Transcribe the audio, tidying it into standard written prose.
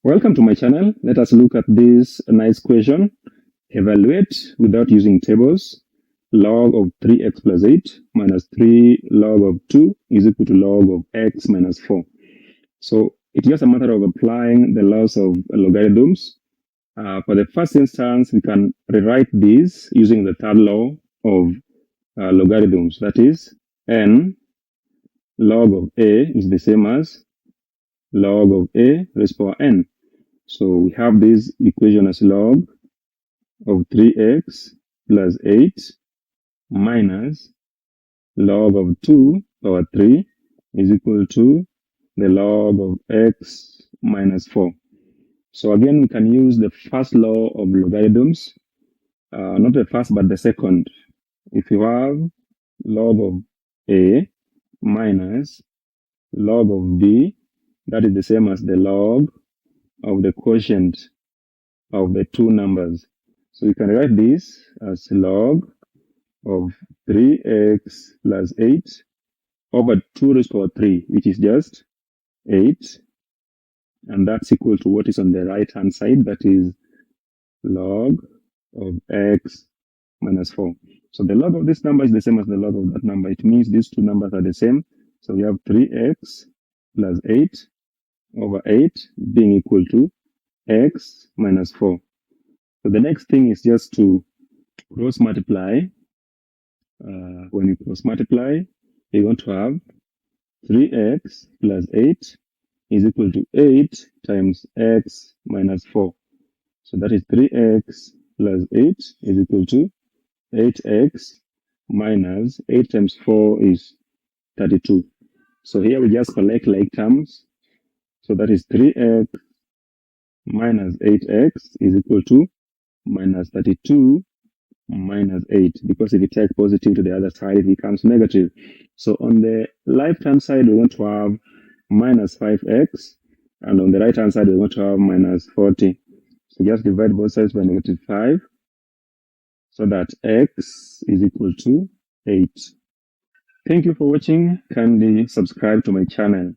Welcome to my channel. Let us look at this nice question. Evaluate without using tables. Log of 3x plus 8 minus 3 log of 2 is equal to log of x minus 4. So it's just a matter of applying the laws of logarithms. For the first instance, we can rewrite this using the third law of logarithms. That is, n log of a is the same as log of a raised to power n. So we have this equation as log of 3x plus 8 minus log of 2 power 3 is equal to the log of x minus 4. So again, we can use the first law of logarithms, not the first, but the second. If you have log of a minus log of b, that is the same as the log of the quotient of the two numbers. So you can write this as log of 3x plus 8 over 2 raised to power 3, which is just 8. And that's equal to what is on the right-hand side, that is log of x minus 4. So the log of this number is the same as the log of that number. It means these two numbers are the same. So we have 3x plus 8 over 8 being equal to x minus 4. So the next thing is just to cross multiply. When you cross multiply, you're going to have 3x plus 8 is equal to 8 times x minus 4. So that is 3x plus 8 is equal to 8x minus 8 times 4 is 32. So here we just collect like terms. So that is 3x minus 8x is equal to minus 32 minus 8, because if you take positive to the other side, it becomes negative. So on the left-hand side, we want to have minus 5x, and on the right-hand side, we want to have minus 40. So just divide both sides by negative 5, so that x is equal to 8. Thank you for watching. Kindly subscribe to my channel.